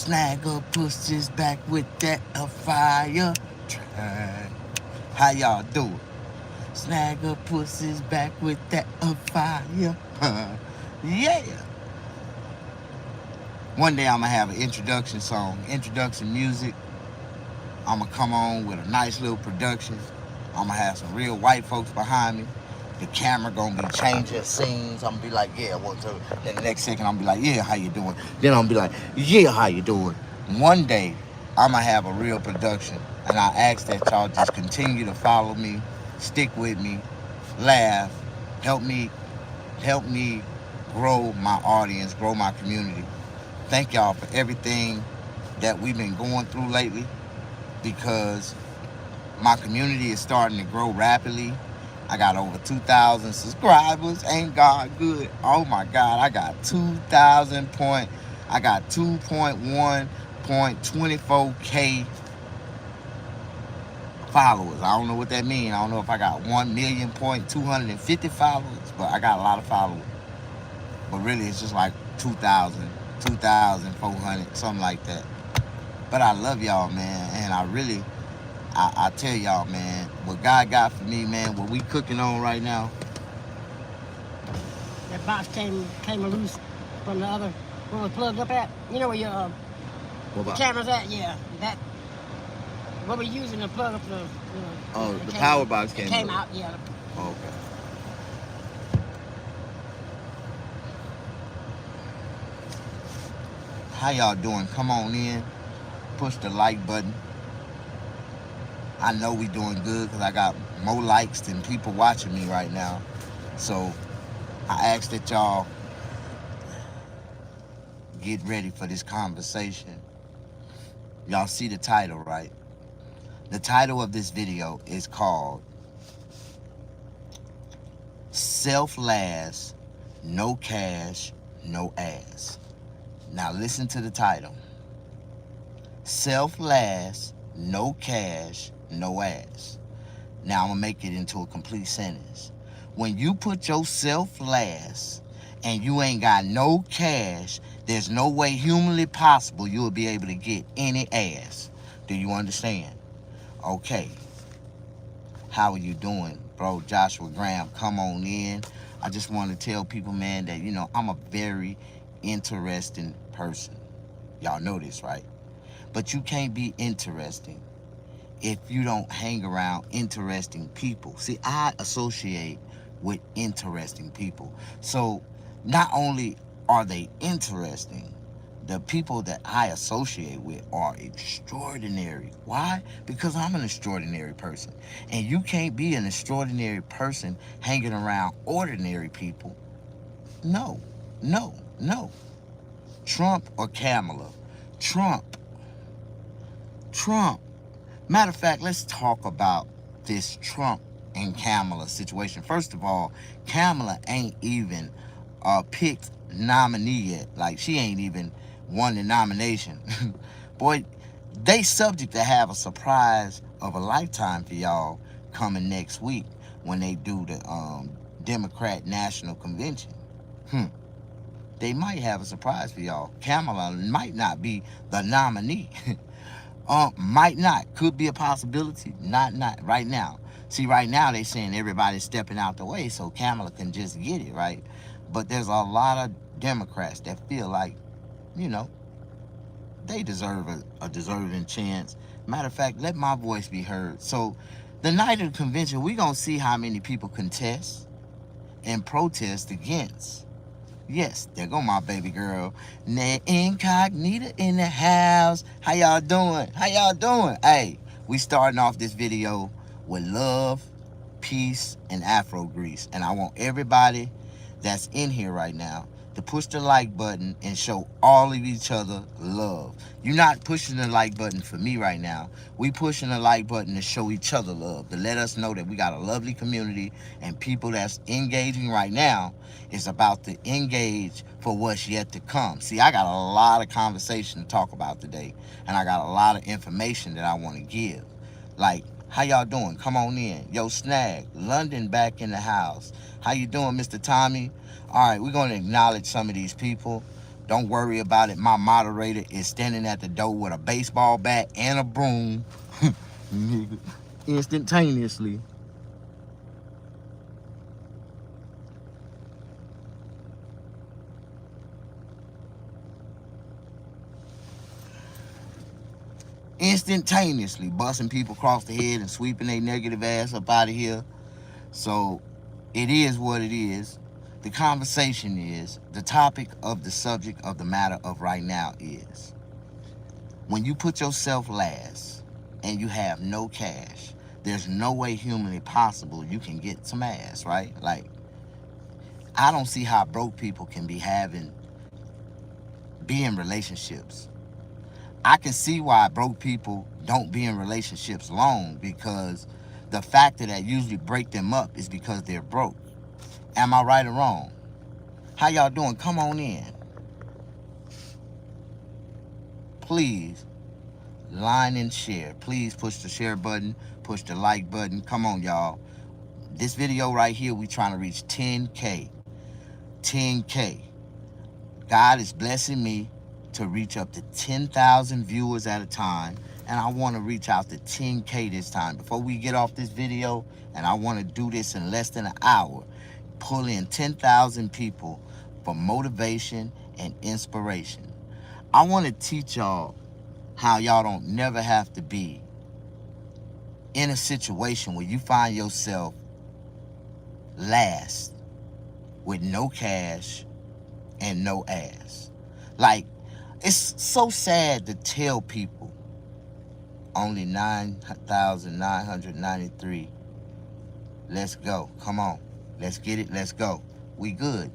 Snag up pussies back with that fire track. How y'all doing? Snag up pussies back with that fire. Yeah. One day I'm gonna have an introduction song, introduction music. I'm gonna come on with a nice little production. I'm gonna have some real white folks behind me. The camera gonna be changing scenes. I'm gonna be like, yeah, one, two. Then the next second, I'm gonna be like, yeah, how you doing? Then I'm gonna be like, yeah, how you doing? One day, I'm gonna have a real production, and I ask that y'all just continue to follow me, stick with me, laugh, help me, help me grow my audience, grow my community. Thank y'all for everything that we've been going through lately, because my community is starting to grow rapidly. I got over 2,000 subscribers. Ain't God good? Oh my God, I got 2.1.24K followers. I don't know what that means. I don't know if I got 1,250,000 followers, but I got a lot of followers. But really, it's just like 2,000, 2,400, something like that. But I love y'all, man, and I tell y'all, man, what God got for me, man, what we cooking on right now. That box came loose from the other, where it was plugged up at. You know where your the camera's at? Yeah, that. What we're using to plug up the. The power box came out. Yeah. Oh, okay. How y'all doing? Come on in. Push the like button. I know we doing good because I got more likes than people watching me right now. So I ask that y'all get ready for this conversation. Y'all see the title, right? The title of this video is called Self Last, No Cash, No Ass. Now listen to the title. Self last, no cash, no ass. Now I'm gonna make it into a complete sentence. When you put yourself last and you ain't got no cash, there's no way humanly possible you'll be able to get any ass. Do you understand? Okay. How are you doing, bro? Joshua Graham, come on in. I just want to tell people, man, that, I'm a very interesting person. Y'all know this, right? But you can't be interesting if you don't hang around interesting people. See, I associate with interesting people. So not only are they interesting, the people that I associate with are extraordinary. Why? Because I'm an extraordinary person. And you can't be an extraordinary person hanging around ordinary people. No, no, no. Trump or Kamala? Trump. Matter of fact, let's talk about this Trump and Kamala situation. First of all, Kamala ain't even picked nominee yet. Like, she ain't even won the nomination. Boy, they subject to have a surprise of a lifetime for y'all coming next week when they do the Democrat National Convention. They might have a surprise for y'all. Kamala might not be the nominee. Might not. Could be a possibility. Not right now. See, right now they saying everybody's stepping out the way so Kamala can just get it, right? But there's a lot of Democrats that feel like, they deserve a deserving chance. Matter of fact, let my voice be heard. So the night of the convention, we're going to see how many people contest and protest against. Yes, there go my baby girl. Incognita in the house. How y'all doing? How y'all doing? Hey, we starting off this video with love, peace, and Afro grease. And I want everybody that's in here right now to push the like button and show all of each other love. You're not pushing the like button for me right now. We pushing the like button to show each other love, to let us know that we got a lovely community, and people that's engaging right now is about to engage for what's yet to come. See, I got a lot of conversation to talk about today, and I got a lot of information that I want to give. Like, how y'all doing? Come on in. Yo, Snag, London back in the house. How you doing, Mr. Tommy? All right, we're going to acknowledge some of these people. Don't worry about it. My moderator is standing at the door with a baseball bat and a broom. Nigga. Instantaneously. Instantaneously busting people across the head and sweeping their negative ass up out of here. So it is what it is. The conversation is, the topic of the subject of the matter of right now is, when you put yourself last and you have no cash, there's no way humanly possible you can get some ass, right? Like, I don't see how broke people can be in relationships. I can see why broke people don't be in relationships long, because the factor that usually break them up is because they're broke. Am I right or wrong? How y'all doing? Come on in. Please line and share. Please push the share button, push the like button. Come on, y'all. This video right here, we trying to reach 10K. 10K. God is blessing me to reach up to 10,000 viewers at a time, and I want to reach out to 10K this time. Before we get off this video, and I want to do this in less than an hour, pull in 10,000 people for motivation and inspiration. I want to teach y'all how y'all don't never have to be in a situation where you find yourself last with no cash and no ass. Like, it's so sad to tell people only 9,993. Let's go. Come on. Let's get it. Let's go. We good.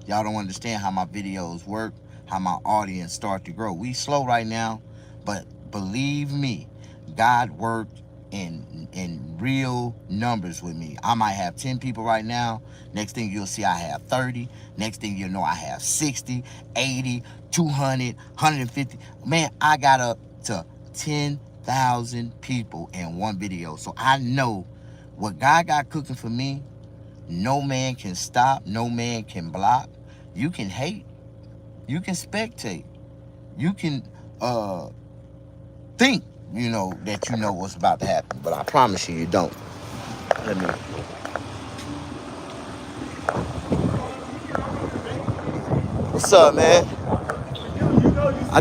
Y'all don't understand how my videos work, how my audience start to grow. We slow right now, but believe me, God worked in real numbers with me. I might have 10 people right now. Next thing you'll see, I have 30. Next thing you'll know, I have 60, 80, 200, 150. Man, I got up to 10,000 people in one video. So I know what God got cooking for me, no man can stop, no man can block. You can hate, you can spectate, you can think, that you know what's about to happen, but I promise you, you don't. Let me. What's up, man? I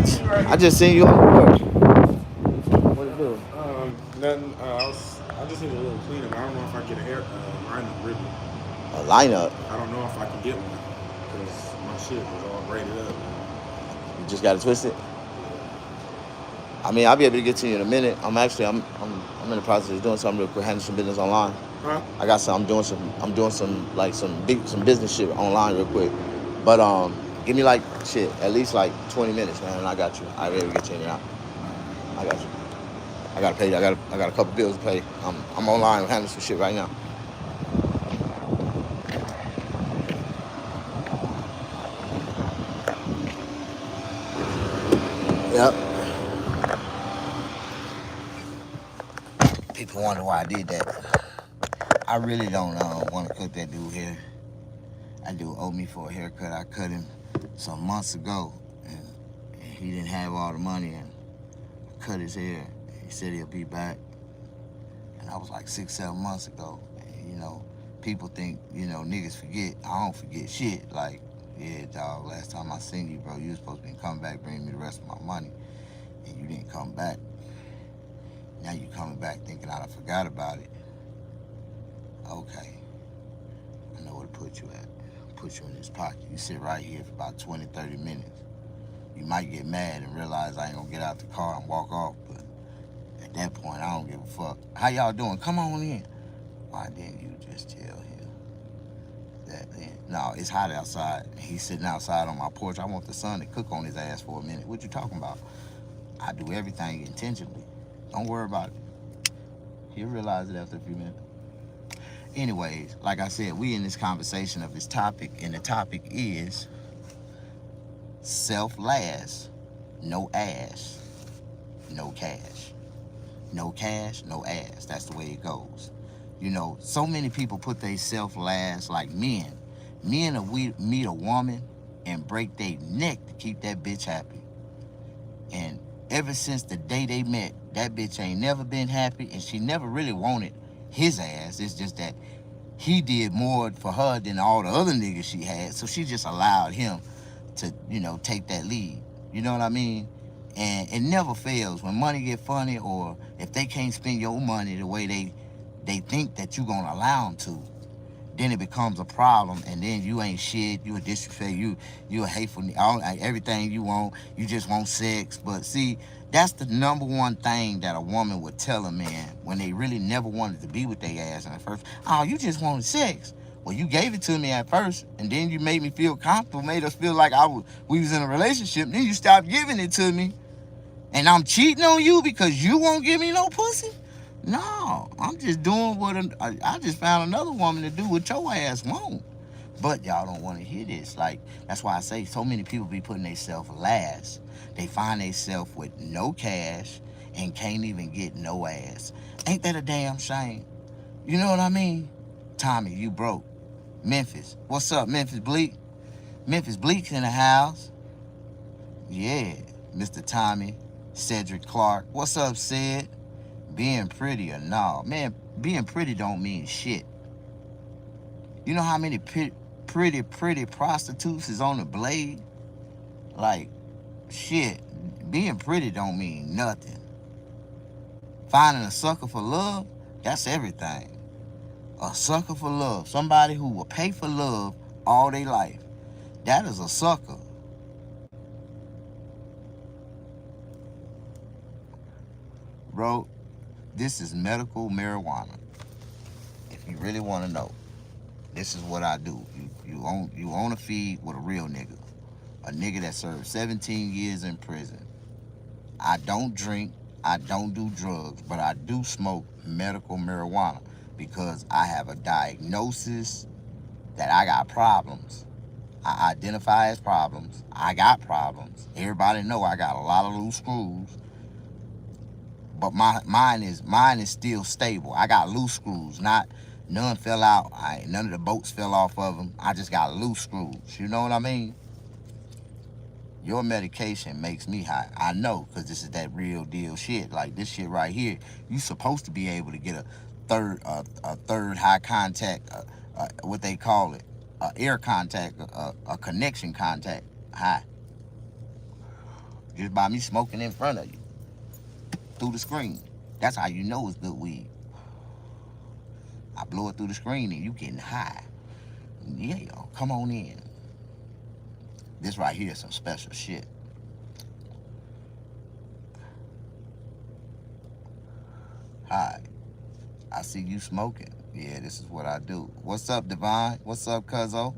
just seen you on the road. What you doing? Nothing. I just need a little cleanup. I don't know if I get a hair lineup ribbon. A lineup? I don't know if I can get one because my shit was all braided up. You just got to twist it. I mean, I'll be able to get to you in a minute. I'm in the process of doing something real quick, handling some business online. Huh? I'm doing some business shit online real quick. But give me at least 20 minutes, man, and I got you. I'll be able to get you in and out. I got you. I gotta pay. I got a couple bills to pay. I'm online handling some shit right now. Yep. People wonder why I did that. I really don't want to cut that dude hair. That dude owed me for a haircut. I cut him some months ago, and he didn't have all the money, and I cut his hair. He said he'll be back, and that was like 6-7 months ago. And, people think, niggas forget. I don't forget shit. Like, yeah, dog, last time I seen you, bro, you was supposed to be coming back, bringing me the rest of my money, and you didn't come back. Now you coming back thinking I forgot about it. Okay. I know where to put you at. Put you in this pocket. You sit right here for about 20, 30 minutes. You might get mad and realize I ain't gonna get out the car and walk off, but at that point, I don't give a fuck. How y'all doing? Come on in. Why didn't you just tell him that then? No, it's hot outside. He's sitting outside on my porch. I want the sun to cook on his ass for a minute. What you talking about? I do everything intentionally. Don't worry about it. He'll realize it after a few minutes. Anyways, like I said, we in this conversation of this topic, and the topic is self last, no ass, no cash. No cash, no ass. That's the way it goes. So many people put they self last, like men. Men, if we meet a woman, and break their neck to keep that bitch happy. And ever since the day they met, that bitch ain't never been happy, and she never really wanted his ass. It's just that he did more for her than all the other niggas she had, so she just allowed him to, take that lead. You know what I mean? And it never fails when money get funny, or if they can't spend your money the way they think that you gonna allow them to, then it becomes a problem, and then you ain't shit. You a disrespect. You a hateful. Everything you want, you just want sex. But see, that's the number one thing that a woman would tell a man when they really never wanted to be with their ass in the first. Oh, you just wanted sex. Well, you gave it to me at first, and then you made me feel comfortable, made us feel like we was in a relationship. Then you stopped giving it to me, and I'm cheating on you because you won't give me no pussy. No, I'm just doing I just found another woman to do what your ass won't. But y'all don't want to hear this. Like, that's why I say so many people be putting themselves last. They find themselves with no cash and can't even get no ass. Ain't that a damn shame? You know what I mean? Tommy, you broke. Memphis. What's up, Memphis Bleak? Memphis Bleak's in the house. Yeah, Mr. Tommy. Cedric Clark. What's up, Sid? Being pretty or no. Man, being pretty don't mean shit. You know how many pretty prostitutes is on the blade? Like, shit, being pretty don't mean nothing. Finding a sucker for love, that's everything. A sucker for love. Somebody who will pay for love all their life. That is a sucker. Bro, this is medical marijuana. If you really want to know, this is what I do. You own a feed with a real nigga. A nigga that served 17 years in prison. I don't drink, I don't do drugs, but I do smoke medical marijuana because I have a diagnosis that I got problems. I identify as problems. I got problems. Everybody know I got a lot of loose screws. But mine is still stable. I got loose screws, none fell out. None of the bolts fell off of them. I just got loose screws. You know what I mean? Your medication makes me high. I know, because this is that real deal shit. Like this shit right here, you supposed to be able to get a third high contact, what they call it, air contact, a connection contact high. Just by me smoking in front of you. Through the screen. That's how you know it's good weed. I blow it through the screen and you getting high. Yeah, come on in. This right here is some special shit. Hi. I see you smoking. Yeah, this is what I do. What's up, Divine? What's up, cuzzo?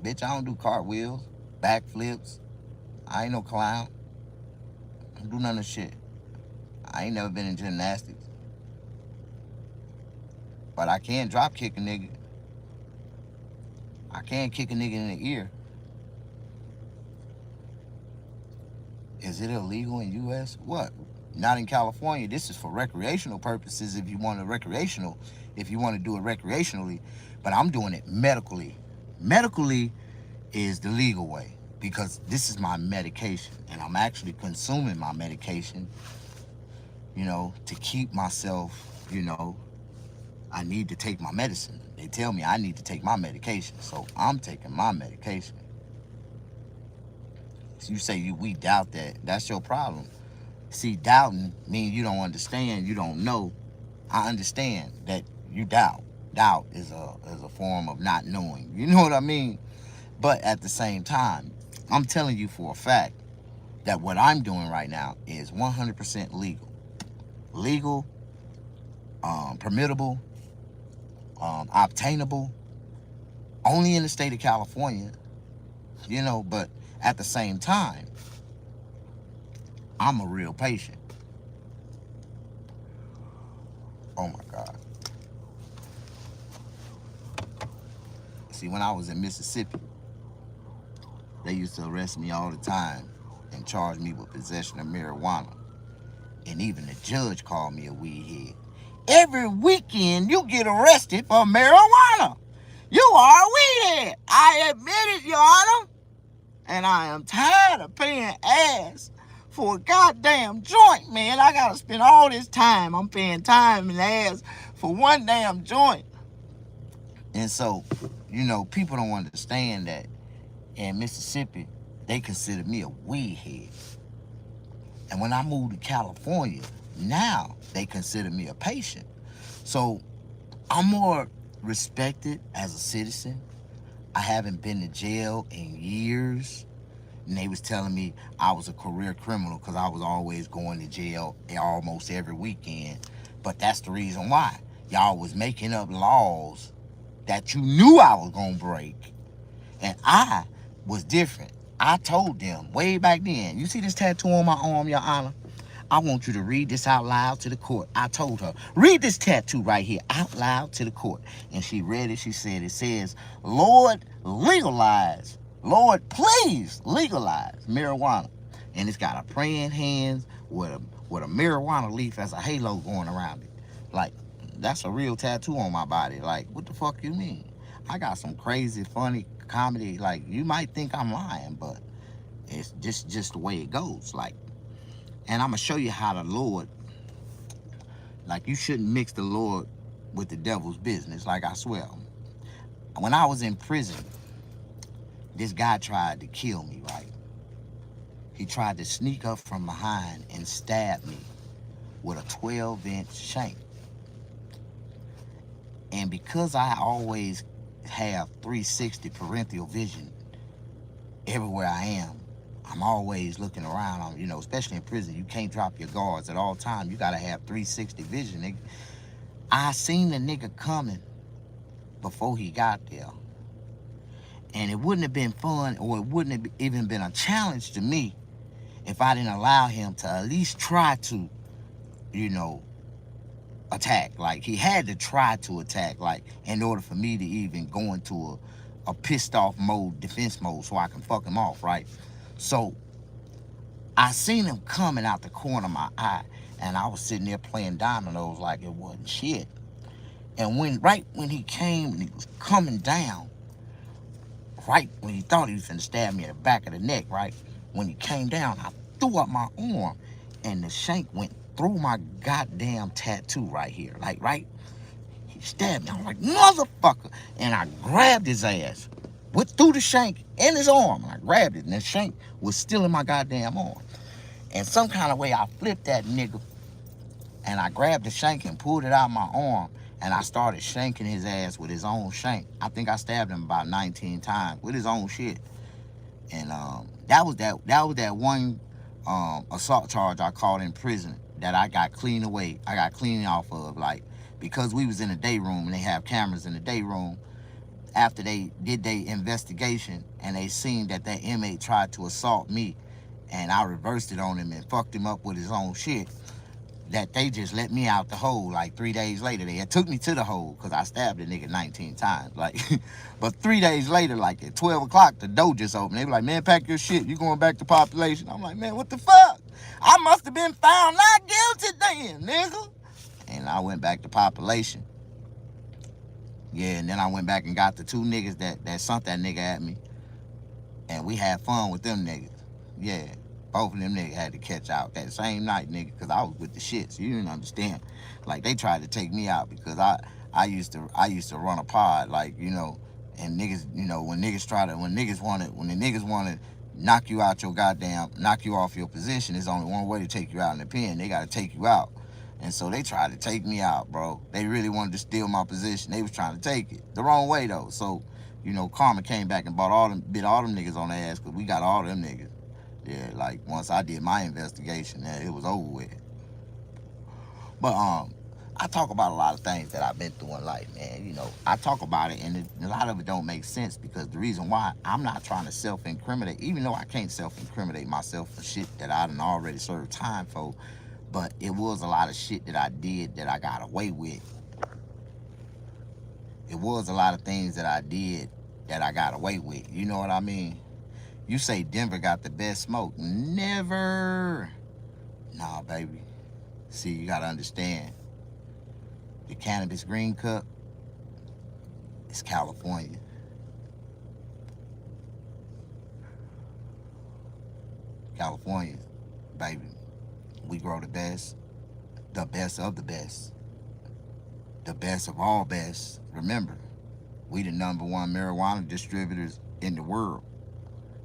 Bitch, I don't do cartwheels, backflips. I ain't no clown. I don't do none of shit. I ain't never been in gymnastics. But I can drop kick a nigga. I can kick a nigga in the ear. Is it illegal in U.S.? What? Not in California. This is for recreational purposes if you want to do it recreationally. But I'm doing it medically. Medically is the legal way because this is my medication. And I'm actually consuming my medication, to keep myself, I need to take my medicine. They tell me I need to take my medication. So I'm taking my medication. So you say we doubt that. That's your problem. See, doubting means you don't understand, you don't know. I understand that you doubt. Doubt is a form of not knowing. You know what I mean? But at the same time, I'm telling you for a fact that what I'm doing right now is 100% legal. Legal, permittable, obtainable, only in the state of California, but at the same time, I'm a real patient. Oh my God. See, when I was in Mississippi, they used to arrest me all the time and charge me with possession of marijuana. And even the judge called me a weed head. Every weekend you get arrested for marijuana. You are a weedhead. I admit it, Your Honor. And I am tired of paying ass for a goddamn joint, man. I gotta spend all this time. I'm paying time and ass for one damn joint. And so, people don't understand that in Mississippi, they consider me a weed head. And when I moved to California, now they consider me a patient. So I'm more respected as a citizen. I haven't been to jail in years. And they was telling me I was a career criminal because I was always going to jail almost every weekend. But that's the reason why. Y'all was making up laws that you knew I was going to break. And I was different. I told them way back then, you see this tattoo on my arm, Your Honor? I want you to read this out loud to the court. I told her, read this tattoo right here out loud to the court. And she read it. She said, it says, Lord, legalize. Lord, please legalize marijuana. And it's got a praying hands with a marijuana leaf as a halo going around it. Like, that's a real tattoo on my body. Like, what the fuck you mean? I got some crazy, funny comedy. Like, you might think I'm lying, but it's just the way it goes. Like, and I'm going to show you how the Lord, like, you shouldn't mix the Lord with the devil's business. Like, I swear. When I was in prison, this guy tried to kill me, right? He tried to sneak up from behind and stab me with a 12-inch shank. And because I always have 360 parental vision everywhere I am, I'm always looking around, especially in prison. You can't drop your guards at all times. You got to have 360 vision, nigga. I seen the nigga coming before he got there. And it wouldn't have been fun, or it wouldn't have even been a challenge to me if I didn't allow him to at least try to, attack. Like, he had to try to attack, like, in order for me to even go into a pissed off mode, defense mode, so I can fuck him off, right? So I seen him coming out the corner of my eye, and I was sitting there playing dominoes like it wasn't shit. And right when he came and he was coming down, right when he thought he was gonna stab me in the back of the neck, right? When he came down, I threw up my arm, and the shank went through my goddamn tattoo right here. Like, right? He stabbed me. I was like, motherfucker. And I grabbed his ass, went through the shank in his arm. And I grabbed it, and the shank was still in my goddamn arm. And some kind of way, I flipped that nigga, and I grabbed the shank and pulled it out of my arm, and I started shanking his ass with his own shank. I think I stabbed him about 19 times with his own shit. And that was that one assault charge I caught in prison that I got clean away. I got clean off of, like, because we was in the day room and they have cameras in the day room. After they did their investigation and they seen that inmate tried to assault me, and I reversed it on him and fucked him up with his own shit, that they just let me out the hole. Like 3 days later, they took me to the hole because I stabbed the nigga 19 times. Like, but 3 days later, like at 12 o'clock, the door just opened. They were like, man, pack your shit. You going back to population. I'm like, man, what the fuck? I must have been found not guilty then, nigga. And I went back to population. Yeah, and then I went back and got the 2 niggas that sent that nigga at me. And we had fun with them niggas. Yeah. Both of them niggas had to catch out that same night, nigga, because I was with the shit, so you didn't understand. Like, they tried to take me out because I used to run a pod, like, and niggas, when the niggas want to knock you off your position, there's only one way to take you out in the pen. They got to take you out. And so they tried to take me out, bro. They really wanted to steal my position. They was trying to take it the wrong way, though. So, Karma came back and bit all them niggas on their ass, because we got all them niggas. Yeah, like, once I did my investigation, it was over with. But I talk about a lot of things that I've been through in life, man. I talk about it, and a lot of it don't make sense, because the reason why, I'm not trying to self-incriminate, even though I can't self-incriminate myself for shit that I done already served time for, but it was a lot of shit that I did that I got away with. It was a lot of things that I did that I got away with. You know what I mean? You say Denver got the best smoke. Never. Nah, baby. See, you got to understand. The Cannabis green cup, It's California. California, baby. We grow the best of the best of all best. Remember, we the #1 marijuana distributors in the world.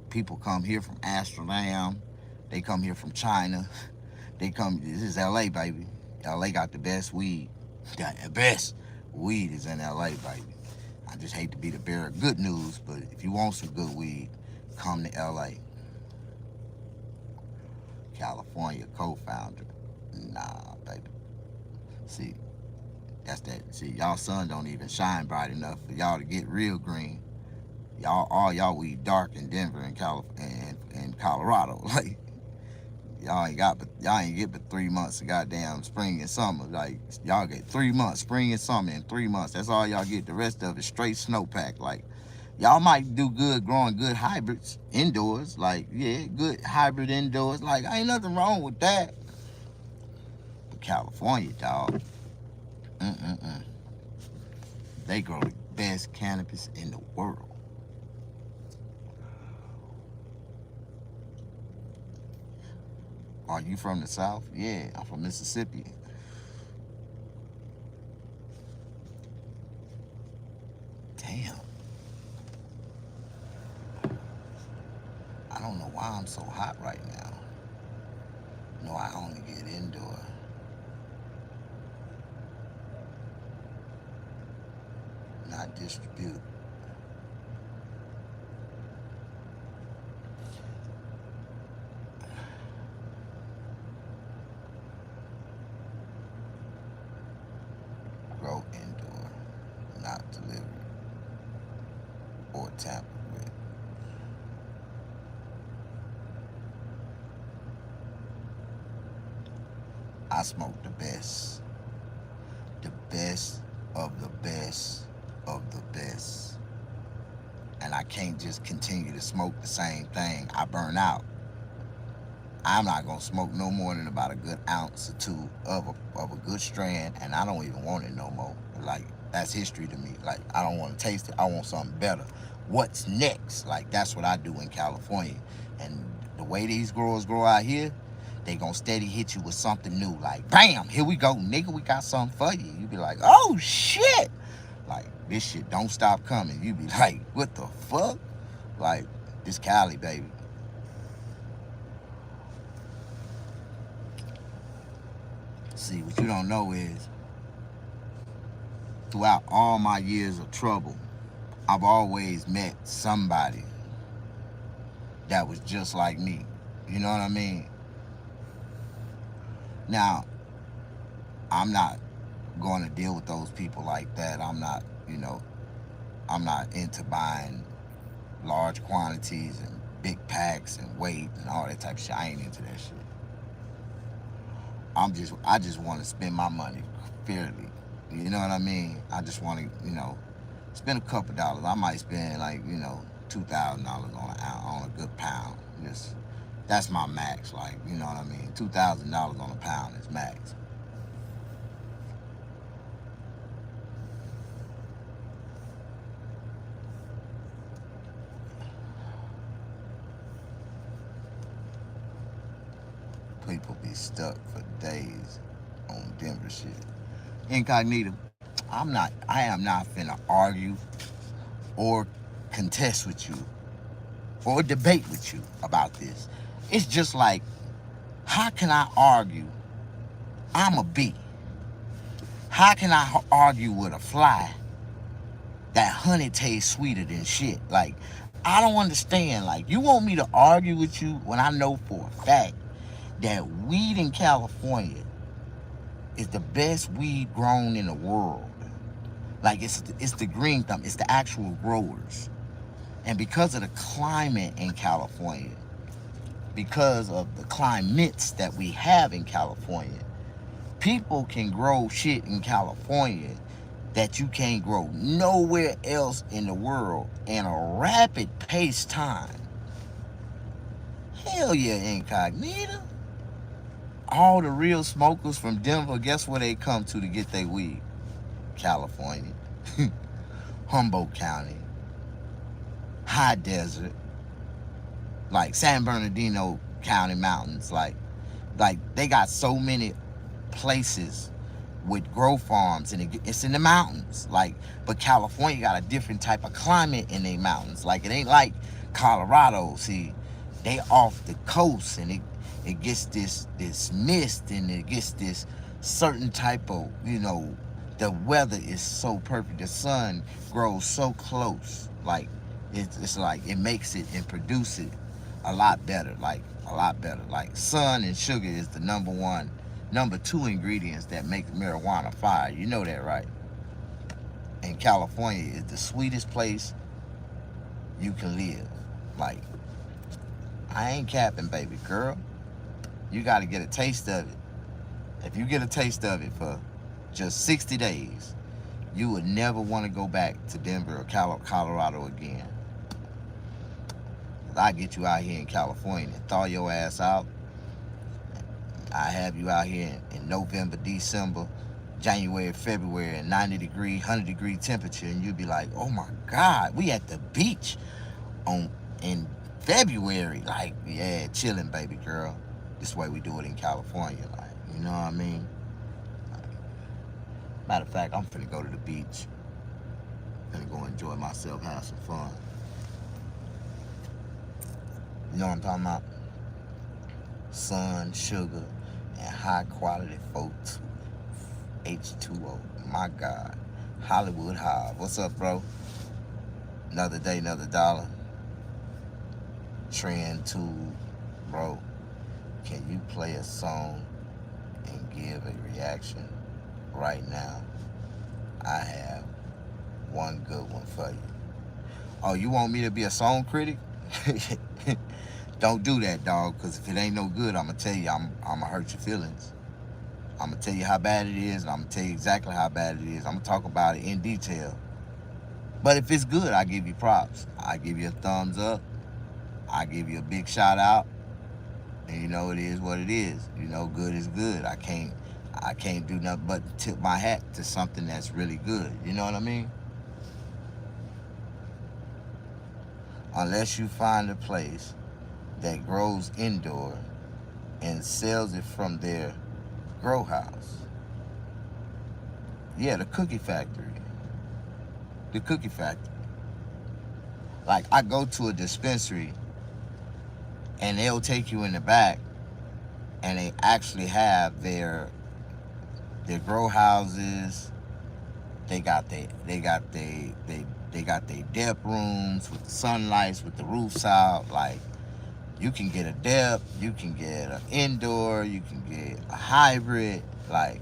People come here from Amsterdam. They come here from China. This is LA, baby. LA got the best weed. Got the best weed is in LA, baby. I just hate to be the bearer of good news, but if you want some good weed, come to LA. California co-founder. Nah, baby. See, that's that. See, y'all sun don't even shine bright enough for y'all to get real green. All y'all weed dark in Denver and Colorado. Like y'all ain't get but 3 months of goddamn spring and summer. Like y'all get 3 months, spring and summer in 3 months. That's all y'all get. The rest of it straight snowpack. Like y'all might do good growing good hybrids indoors. Like yeah, good hybrid indoors. Like ain't nothing wrong with that. But California, dog. They grow the best cannabis in the world. Are you from the South? Yeah, I'm from Mississippi. Damn. I don't know why I'm so hot right now. No, I only get indoor. Not distribute. Grow indoor, not delivered or tampered with. I smoke the best of the best of the best. And I can't just continue to smoke the same thing. I burn out. I'm not gonna smoke no more than about a good ounce or two of a good strand, and I don't even want it no more. Like that's history to me. Like I don't want to taste it. I want something better. What's next? Like that's what I do in California. And the way these growers grow out here, they gonna steady hit you with something new. Like bam, here we go, nigga. We got something for you. You be like, oh shit. Like this shit don't stop coming. You be like, what the fuck? Like this Cali, baby. See, what you don't know is, throughout all my years of trouble, I've always met somebody that was just like me. You know what I mean? Now, I'm not going to deal with those people like that. I'm not into buying large quantities and big packs and weight and all that type of shit. I ain't into that shit. I just want to spend my money fairly. You know what I mean? I just want to, spend a couple dollars. I might spend $2,000 on a good pound. That's my max. Like, you know what I mean? $2,000 on a pound is max. People be stuck for days on Denver shit. Incognito, I am not finna argue or contest with you or debate with you about this. It's just like, how can I argue? I'm a bee. How can I argue with a fly that honey tastes sweeter than shit? Like, I don't understand. Like, you want me to argue with you when I know for a fact that weed in California is the best weed grown in the world. Like it's the green thumb, it's the actual growers. And because of the climate in California, because of the climates that we have in California, people can grow shit in California that you can't grow nowhere else in the world in a rapid pace time. Hell yeah, Incognito. All the real smokers from Denver, guess where they come to get their weed? California. Humboldt County, high desert, like San Bernardino County mountains. Like they got so many places with grow farms, and it's in the mountains. Like, but California got a different type of climate in their mountains. Like, it ain't like Colorado. See, they off the coast, and it gets this mist, and it gets this certain type of, the weather is so perfect. The sun grows so close. Like, it's like it makes it and produce it a lot better. Like, a lot better. Like, sun and sugar is the number two ingredients that make marijuana fire. You know that, right? And California is the sweetest place you can live. Like, I ain't capping, baby girl. You got to get a taste of it. If you get a taste of it for just 60 days, you would never want to go back to Denver or Colorado again. I get you out here in California and thaw your ass out. I have you out here in November, December, January, February, and 90-degree, 100-degree temperature, and you'd be like, oh my God, we at the beach in February. Like, yeah, chilling, baby girl. This way we do it in California. Like, you know what I mean? Matter of fact, I'm finna go to the beach. Finna go enjoy myself, have some fun. You know what I'm talking about? Sun, sugar, and high quality folks. H2O. My God. Hollywood High. What's up, bro? Another day, another dollar. Trend 2, bro. Can you play a song and give a reaction right now? I have one good one for you. Oh, you want me to be a song critic? Don't do that, dog, because if it ain't no good, I'm going to tell you, I'm going to hurt your feelings. I'm going to tell you how bad it is, and I'm going to tell you exactly how bad it is. I'm going to talk about it in detail. But if it's good, I give you props. I give you a thumbs up. I give you a big shout out. And you know, it is what it is. You know, good is good. I can't do nothing but tip my hat to something that's really good. You know what I mean? Unless you find a place that grows indoor and sells it from their grow house. Yeah, the cookie factory. The cookie factory. Like, I go to a dispensary and they'll take you in the back and they actually have their grow houses. They got their dep rooms with the sunlights, with the roofs out. Like, you can get a dep, you can get an indoor, you can get a hybrid. Like,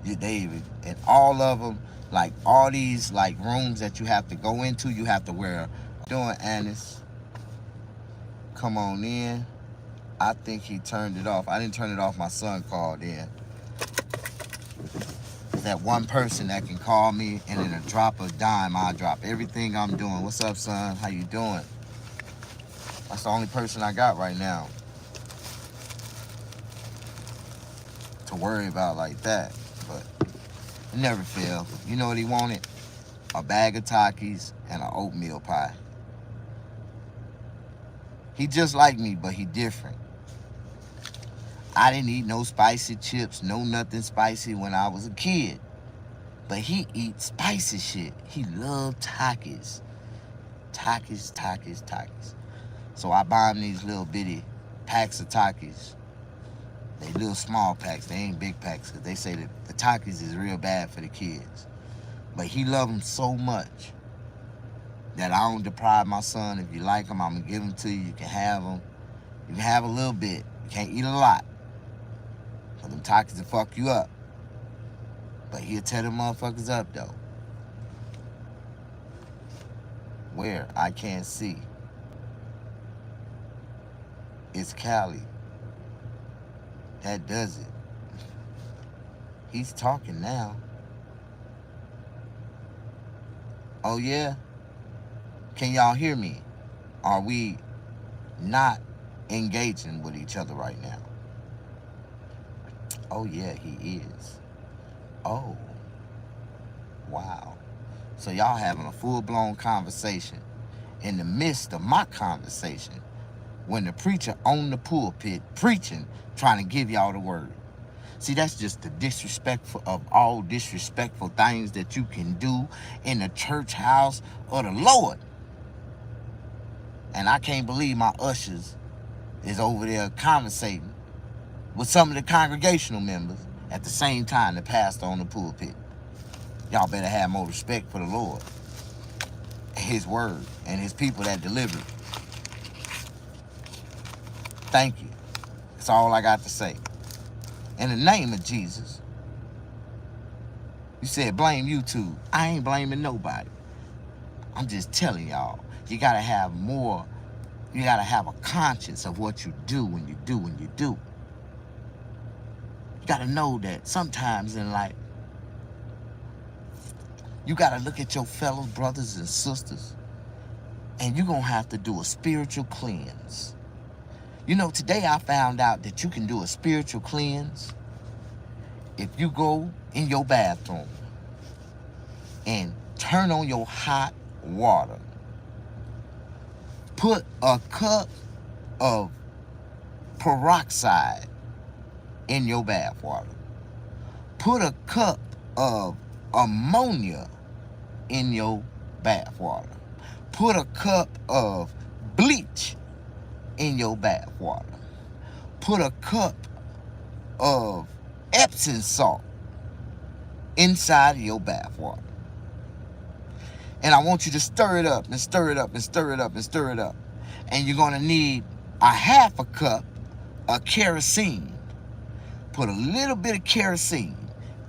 and all of them, like, all these like rooms that you have to go into, you have to wear. Doing, Annis? Come on in. I think he turned it off. I didn't turn it off. My son called in. That one person that can call me, and in a drop of dime, I'll drop everything I'm doing. What's up, son? How you doing? That's the only person I got right now to worry about like that. But it never fails. You know what he wanted? A bag of Takis and an oatmeal pie. He just like me, but he different. I didn't eat no spicy chips, no nothing spicy when I was a kid. But he eats spicy shit. He loved Takis. Takis. So I buy him these little bitty packs of Takis. They little small packs. They ain't big packs, because they say that the Takis is real bad for the kids. But he love them so much that I don't deprive my son. If you like them, I'm going to give them to you. You can have them. You can have a little bit. You can't eat a lot. So them Takis will fuck you up. But he'll tear them motherfuckers up, though. Where? I can't see. It's Cali. That does it. He's talking now. Oh, yeah? Can y'all hear me? Are we not engaging with each other right now? Oh, yeah, he is. Oh. Wow. So y'all having a full-blown conversation in the midst of my conversation when the preacher on the pulpit preaching, trying to give y'all the word. See, that's just the disrespectful of all disrespectful things that you can do in the church house of the Lord. And I can't believe my ushers is over there conversating with some of the congregational members at the same time the pastor on the pulpit. Y'all better have more respect for the Lord, his word, and his people that deliver it. Thank you. That's all I got to say. In the name of Jesus. You said blame YouTube. I ain't blaming nobody. I'm just telling y'all, you gotta have more, you gotta have a conscience of what you do when you do when you do. You gotta know that sometimes in life, you gotta look at your fellow brothers and sisters, and you're gonna have to do a spiritual cleanse. You know, today I found out that you can do a spiritual cleanse if you go in your bathroom and turn on your hot water. Put a cup of peroxide in your bath water. Put a cup of ammonia in your bath water. Put a cup of bleach in your bath water. Put a cup of Epsom salt inside of your bath water. And I want you to stir it up and stir it up and stir it up and stir it up. And you're going to need a half a cup of kerosene. Put a little bit of kerosene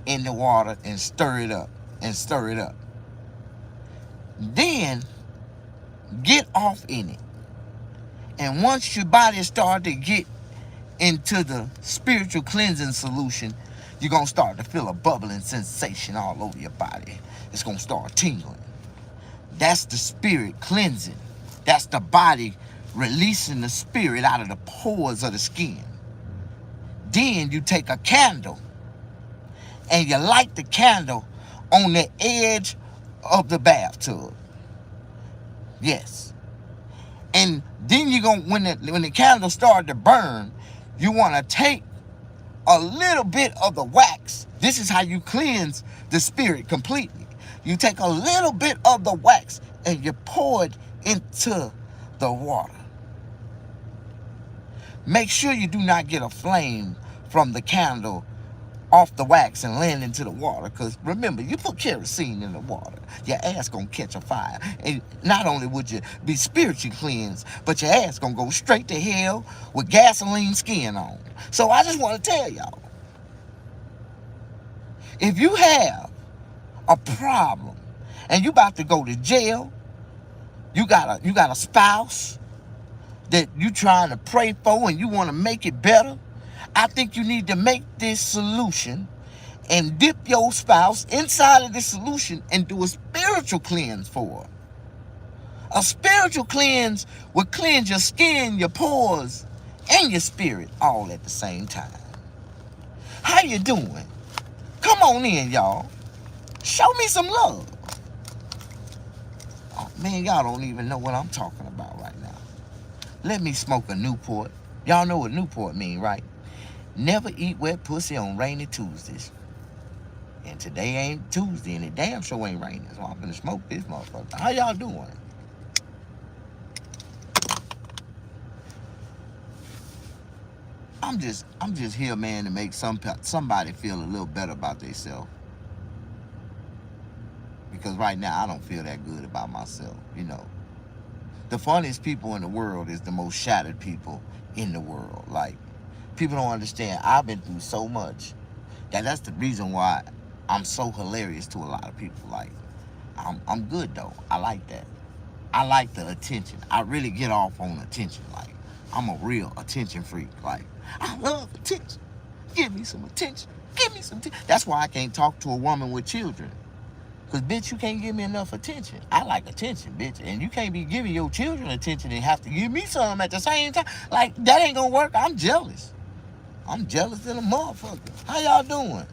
in the water and stir it up and stir it up. Then get off in it. And once your body starts to get into the spiritual cleansing solution, you're going to start to feel a bubbling sensation all over your body. It's going to start tingling. That's the spirit cleansing. That's the body releasing the spirit out of the pores of the skin. Then you take a candle and you light the candle on the edge of the bathtub. Yes. And then you're going, when the candle starts to burn, you want to take a little bit of the wax. This is how you cleanse the spirit completely. You take a little bit of the wax and you pour it into the water. Make sure you do not get a flame from the candle off the wax and land into the water, because remember, you put kerosene in the water, your ass gonna catch a fire. And not only would you be spiritually cleansed, but your ass gonna go straight to hell with gasoline skin on. So I just want to tell y'all, if you have a problem and you about to go to jail, you got a spouse that you trying to pray for and you want to make it better, I think you need to make this solution and dip your spouse inside of this solution and do a spiritual cleanse for her. A spiritual cleanse will cleanse your skin, your pores, and your spirit all at the same time. How you doing? Come on in, y'all. Show me some love. Oh, man, y'all don't even know what I'm talking about right now. Let me smoke a Newport. Y'all know what Newport mean, right? Never eat wet pussy on rainy Tuesdays. And today ain't Tuesday, and it damn sure ain't raining, so I'm gonna smoke this motherfucker. How y'all doing? I'm just here, man, to make somebody feel a little better about themselves. Because right now I don't feel that good about myself, you know. The funniest people in the world is the most shattered people in the world. Like, people don't understand. I've been through so much that's the reason why I'm so hilarious to a lot of people. Like, I'm good though. I like that. I like the attention. I really get off on attention. Like, I'm a real attention freak. Like, I love attention. Give me some attention. Give me some attention. That's why I can't talk to a woman with children. Because, bitch, you can't give me enough attention. I like attention, bitch. And you can't be giving your children attention and have to give me some at the same time. Like, that ain't going to work. I'm jealous. I'm jealous than a motherfucker. How y'all doing?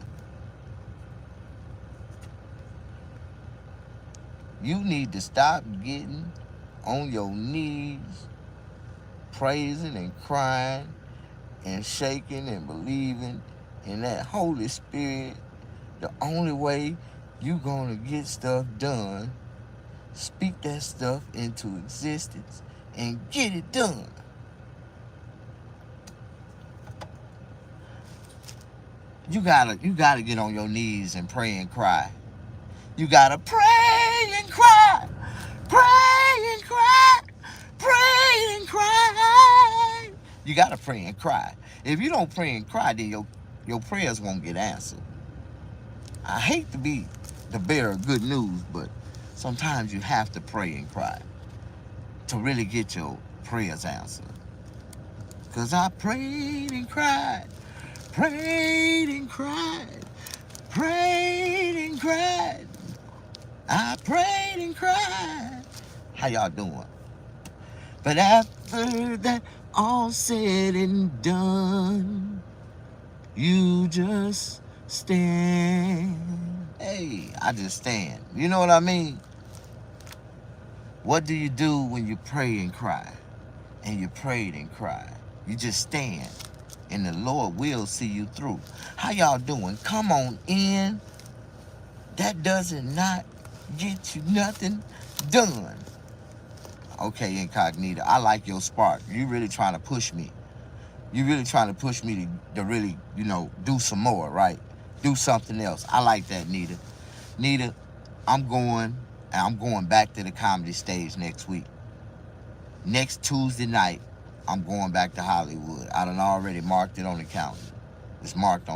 You need to stop getting on your knees, praising and crying and shaking and believing in that Holy Spirit. The only way you gonna get stuff done, speak that stuff into existence and get it done. You gotta get on your knees and pray and cry. You gotta pray and cry, pray and cry, pray and cry. You gotta pray and cry. If you don't pray and cry, then your prayers won't get answered. I hate to be the bearer of good news, but sometimes you have to pray and cry to really get your prayers answered. Cause I prayed and cried, prayed and cried, prayed and cried. I prayed and cried. How y'all doing? But after that all said and done, you just stand. Hey, I just stand. You know what I mean? What do you do when you pray and cry? And you prayed and cried? You just stand. And the Lord will see you through. How y'all doing? Come on in. That doesn't not get you nothing done. Okay, Incognito, I like your spark. You really trying to push me. You really trying to push me to really, do some more, right? Do something else. I like that, Nita. Nita, I'm going back to the comedy stage next week. Next Tuesday night, I'm going back to Hollywood. I done already marked it on the calendar. It's marked.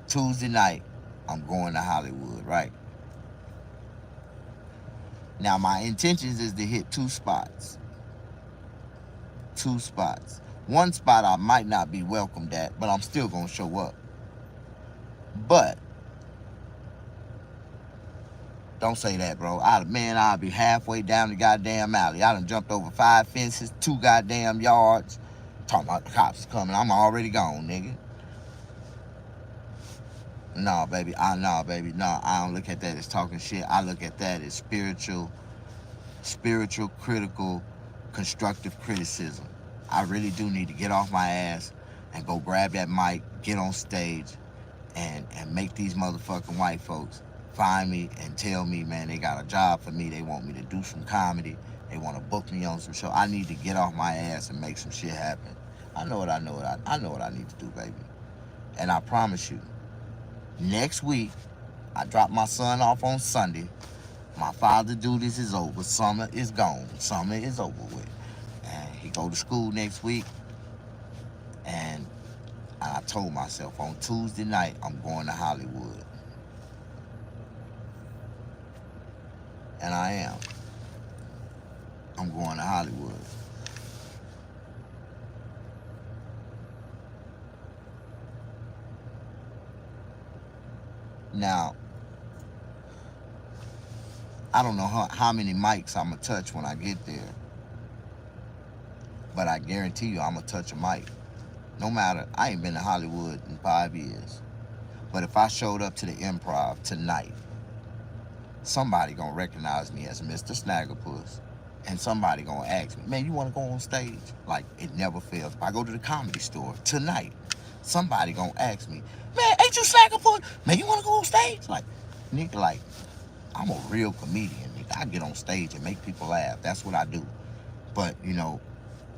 Tuesday night, I'm going to Hollywood, right? Now, my intentions is to hit two spots. One spot I might not be welcomed at, but I'm still going to show up. But, don't say that, bro. I'll be halfway down the goddamn alley. I done jumped over 5 fences, 2 goddamn yards. Talking about the cops coming. I'm already gone, nigga. No, baby. No, I don't look at that as talking shit. I look at that as spiritual, critical, constructive criticism. I really do need to get off my ass and go grab that mic, get on stage, and make these motherfucking white folks find me and tell me, man, they got a job for me. They want me to do some comedy. They want to book me on some show. I need to get off my ass and make some shit happen. I know what I need to do, baby. And I promise you, next week, I drop my son off on Sunday. My father duties is over. Summer is gone. Summer is over with. And he go to school next week. And I told myself on Tuesday night, I'm going to Hollywood. And I am. I'm going to Hollywood. Now, I don't know how many mics I'm going to touch when I get there. But I guarantee you I'm going to touch a mic. No matter, I ain't been to Hollywood in 5 years. But if I showed up to the Improv tonight, somebody going to recognize me as Mr. Snaggerpuss. And somebody going to ask me, man, you want to go on stage? Like, it never fails. If I go to the Comedy Store tonight, somebody going to ask me, man, ain't you Snaggerpuss? Man, you want to go on stage? Like, nigga, like, I'm a real comedian. Nigga. I get on stage and make people laugh. That's what I do. But,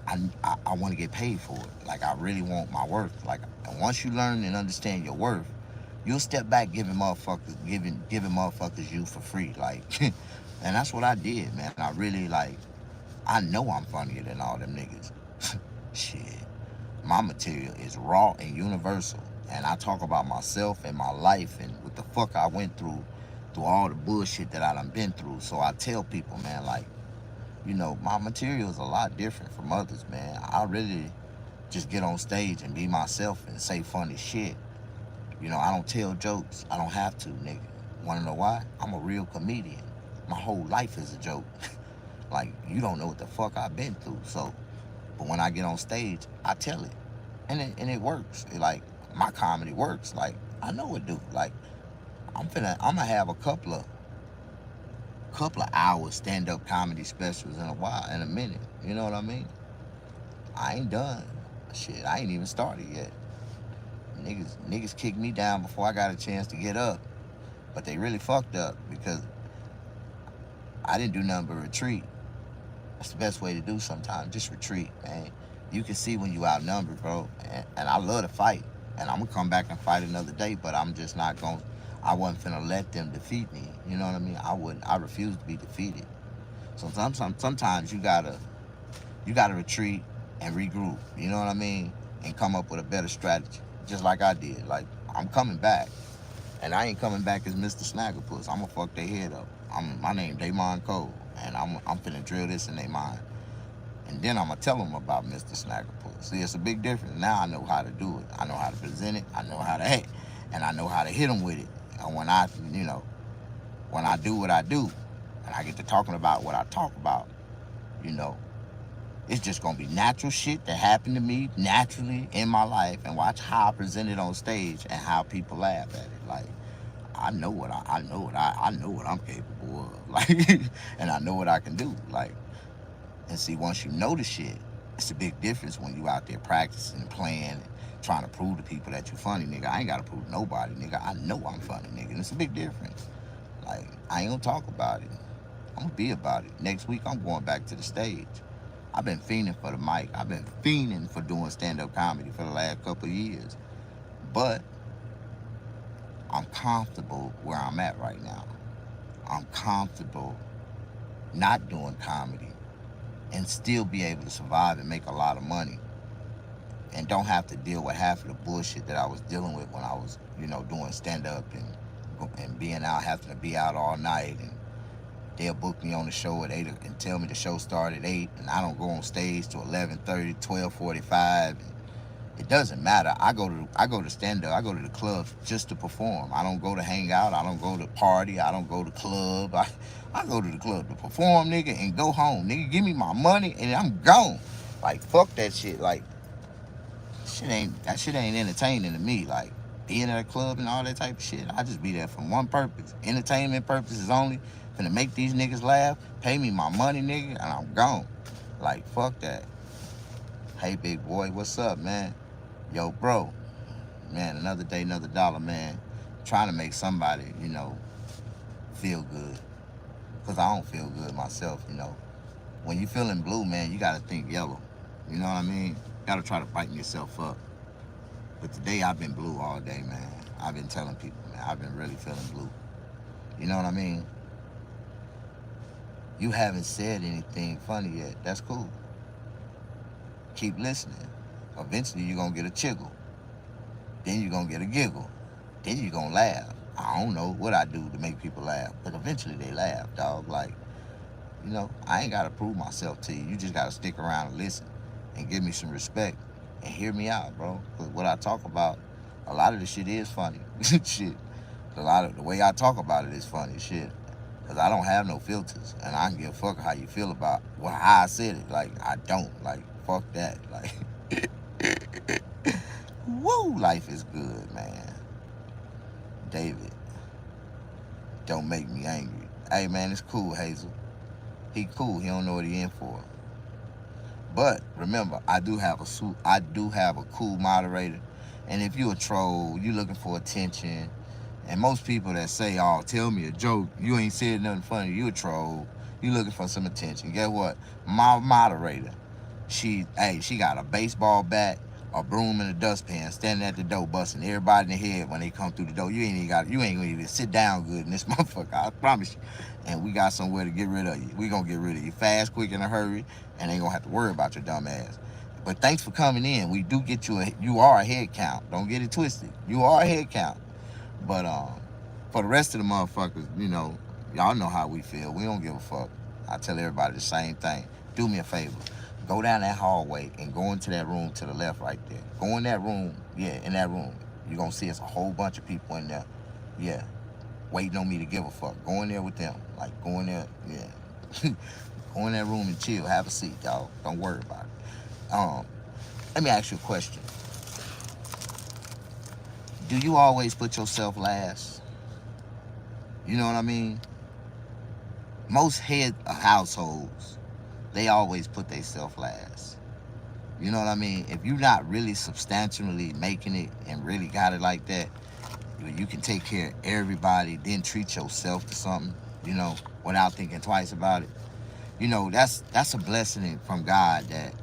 I want to get paid for it. Like, I really want my worth. Like, and once you learn and understand your worth, you'll step back giving motherfuckers you for free. Like, and that's what I did, man. I really, like, I know I'm funnier than all them niggas. Shit. My material is raw and universal. And I talk about myself and my life and what the fuck I went through all the bullshit that I done been through. So I tell people, man, like, my material is a lot different from others, man. I really just get on stage and be myself and say funny shit. I don't tell jokes. I don't have to, nigga. Want to know why? I'm a real comedian. My whole life is a joke. Like, you don't know what the fuck I've been through. So, but when I get on stage, I tell it. And it works. Like, my comedy works. Like, I know it do. Like, I'm gonna have a couple of couple of hours stand-up comedy specials in a minute. You know what I mean? I ain't done. Shit, I ain't even started yet. Niggas kicked me down before I got a chance to get up. But they really fucked up because I didn't do nothing but retreat. That's the best way to do sometimes. Just retreat, man. You can see when you outnumbered, bro. And I love to fight. And I'm gonna come back and fight another day, but I'm just not gonna, I wasn't finna let them defeat me. You know what I mean? I refuse to be defeated. So sometimes you gotta retreat and regroup. You know what I mean? And come up with a better strategy. Just like I did. Like, I'm coming back. And I ain't coming back as Mr. Snaggerpuss. I'm gonna fuck their head up. My name Damon Cole, and I'm finna drill this in their mind. And then I'm gonna tell them about Mr. Snaggerpuss. See, it's a big difference. Now I know how to do it. I know how to present it. I know how to hit, and I know how to hit them with it. And when I do what I do, and I get to talking about what I talk about, it's just gonna be natural shit that happened to me naturally in my life, and watch how I present it on stage and how people laugh at it. Like, I know what I'm capable of. Like, and I know what I can do. Like, and see, once you know the shit, it's a big difference when you out there practicing and playing and trying to prove to people that you funny, nigga. I ain't gotta prove to nobody, nigga. I know I'm funny, nigga. And it's a big difference. Like, I ain't gonna talk about it. I'm gonna be about it. Next week, I'm going back to the stage. I've been fiending for the mic. I've been fiending for doing stand-up comedy for the last couple of years. But I'm comfortable where I'm at right now. I'm comfortable not doing comedy and still be able to survive and make a lot of money and don't have to deal with half of the bullshit that I was dealing with when I was, doing stand-up and being out, having to be out all night, and they'll book me on the show at 8 and tell me the show started at 8, and I don't go on stage till 11:30, 12:45. It doesn't matter. I go to stand-up. I go to the club just to perform. I don't go to hang out. I don't go to party. I don't go to club. I go to the club to perform, nigga, and go home. Nigga, give me my money and I'm gone. Like, fuck that shit. Like, that shit ain't entertaining to me. Like, being at a club and all that type of shit, I just be there for one purpose. Entertainment purposes only. Finna make these niggas laugh, pay me my money, nigga, and I'm gone. Like, fuck that. Hey, big boy, what's up, man? Yo, bro, man, another day, another dollar, man. Trying to make somebody, feel good. Because I don't feel good myself, When you feeling blue, man, you got to think yellow. You know what I mean? Got to try to brighten yourself up. But today, I've been blue all day, man. I've been telling people, man, I've been really feeling blue. You know what I mean? You haven't said anything funny yet. That's cool. Keep listening. Eventually, you're going to get a chiggle. Then you're going to get a giggle. Then you're going to laugh. I don't know what I do to make people laugh, but eventually they laugh, dog. Like, I ain't got to prove myself to you. You just got to stick around and listen and give me some respect and hear me out, bro. Because what I talk about, a lot of the shit is funny. Shit. A lot of the way I talk about it is funny, shit. Because I don't have no filters, and I can give a fuck how you feel about how I said it. Like, I don't. Like, fuck that. Like, woo, life is good, man. David, don't make me angry. Hey, man, it's cool, Hazel. He cool. He don't know what he in for. But remember, I do have a cool moderator. And if you a troll, you looking for attention. And most people that say, "Oh, tell me a joke," you ain't said nothing funny. You a troll. You looking for some attention. Guess what? My moderator, she got a baseball bat, a broom, and a dustpan, standing at the door, busting everybody in the head when they come through the door. You ain't gonna even sit down good in this motherfucker. I promise you. And we got somewhere to get rid of you. We gonna get rid of you fast, quick, in a hurry, and ain't gonna have to worry about your dumb ass. But thanks for coming in. We do get you are a head count. Don't get it twisted. You are a head count. But for the rest of the motherfuckers, y'all know how we feel. We don't give a fuck. I tell everybody the same thing. Do me a favor. Go down that hallway and go into that room to the left right there. Go in that room. Yeah, in that room. You're going to see it's a whole bunch of people in there. Yeah. Waiting on me to give a fuck. Go in there with them. Like, go in there. Yeah. Go in that room and chill. Have a seat, y'all. Don't worry about it. Let me ask you a question. Do you always put yourself last? You know what I mean? most head of households, they always put themselves last. You know what I mean? If you're not really substantially making it and really got it like that, you can take care of everybody, then treat yourself to something, without thinking twice about it. That's a blessing from God that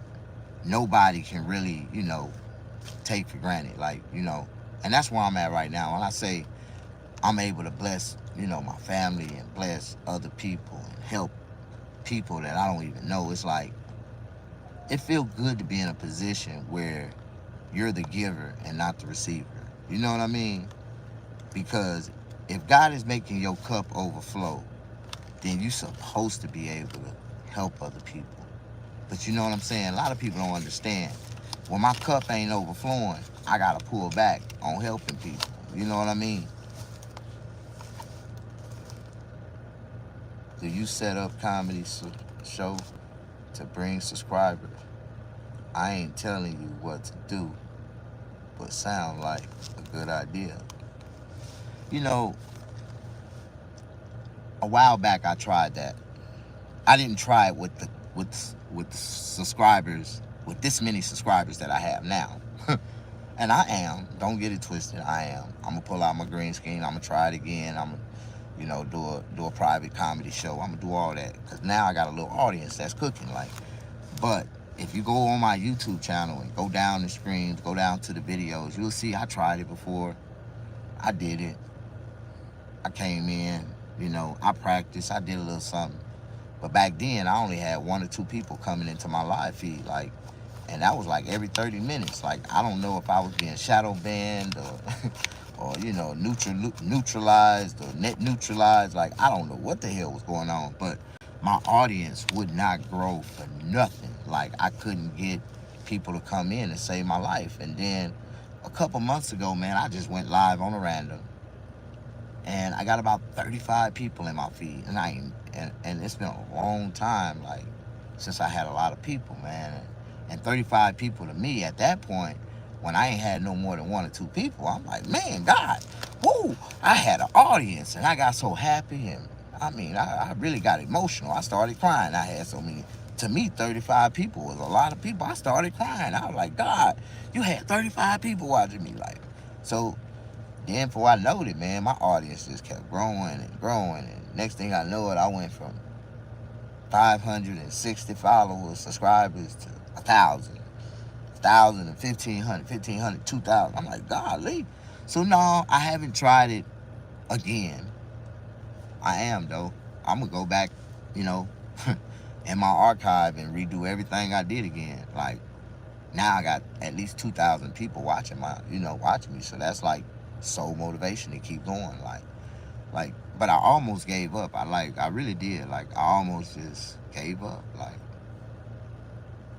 nobody can really, take for granted. And that's where I'm at right now. When I say I'm able to bless, my family and bless other people and help people that I don't even know, it's like it feels good to be in a position where you're the giver and not the receiver. You know what I mean? Because if God is making your cup overflow, then you're supposed to be able to help other people. But you know what I'm saying? A lot of people don't understand. When my cup ain't overflowing, I gotta pull back on helping people. You know what I mean? Do you set up comedy show to bring subscribers? I ain't telling you what to do, but sound like a good idea. You know, a while back I tried that. I didn't try it with the subscribers, with this many subscribers that I have now. And I am. Don't get it twisted. I am. I'm gonna pull out my green screen. I'm gonna try it again. I'm gonna, do a private comedy show. I'm gonna do all that because now I got a little audience that's cooking. But if you go on my YouTube channel and go down the screens, go down to the videos, you'll see I tried it before. I did it. I came in. I practiced. I did a little something. But back then, I only had 1 or 2 people coming into my live feed, and that was like every 30 minutes. I don't know if I was being shadow banned or, or neutralized or net neutralized. I don't know what the hell was going on, but my audience would not grow for nothing. I couldn't get people to come in and save my life. And then a couple months ago, man, I just went live on a random. And I got about 35 people in my feed, and it's been a long time, since I had a lot of people, man, and 35 people to me at that point, when I ain't had no more than 1 or 2 people, I'm like, man, God, woo, I had an audience, and I got so happy, and I really got emotional. I started crying. I had so many. To me, 35 people was a lot of people. I started crying. I was like, God, you had 35 people watching me, so. Then before I know it, man, my audience just kept growing and growing. And next thing I know it, I went from 560 followers, subscribers to 1,000, 1,000 and 1,500, 2,000. I'm like, golly. So no, I haven't tried it again. I am though. I'm gonna go back, you know, in my archive and redo everything I did again. Now I got at least 2,000 people watching watching me. So that's soul motivation to keep going. But I almost gave up. I really did. I almost just gave up.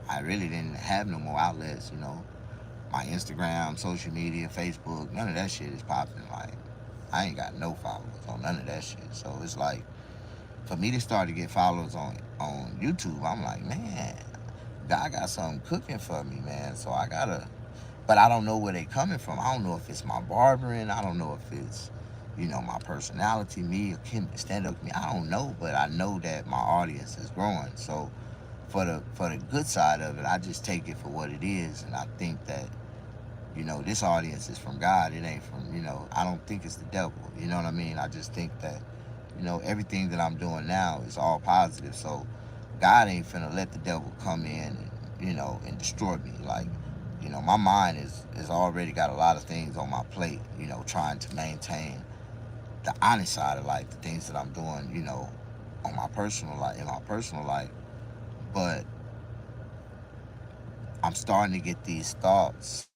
I really didn't have no more outlets. My Instagram, social media, Facebook, none of that shit is popping. I ain't got no followers on none of that shit. So it's for me to start to get followers on YouTube, I'm like, man, God got something cooking for me, man. So I gotta, but I don't know where they coming from. I don't know if it's my barbering. I don't know if it's, my personality, me, or stand-up me. I don't know, but I know that my audience is growing. So for the good side of it, I just take it for what it is, and I think that, this audience is from God. It ain't from, I don't think it's the devil. You know what I mean? I just think that, everything that I'm doing now is all positive. So God ain't finna let the devil come in and, and destroy me. My mind is already got a lot of things on my plate, trying to maintain the honest side of life, the things that I'm doing, on my personal life, in my personal life. But I'm starting to get these thoughts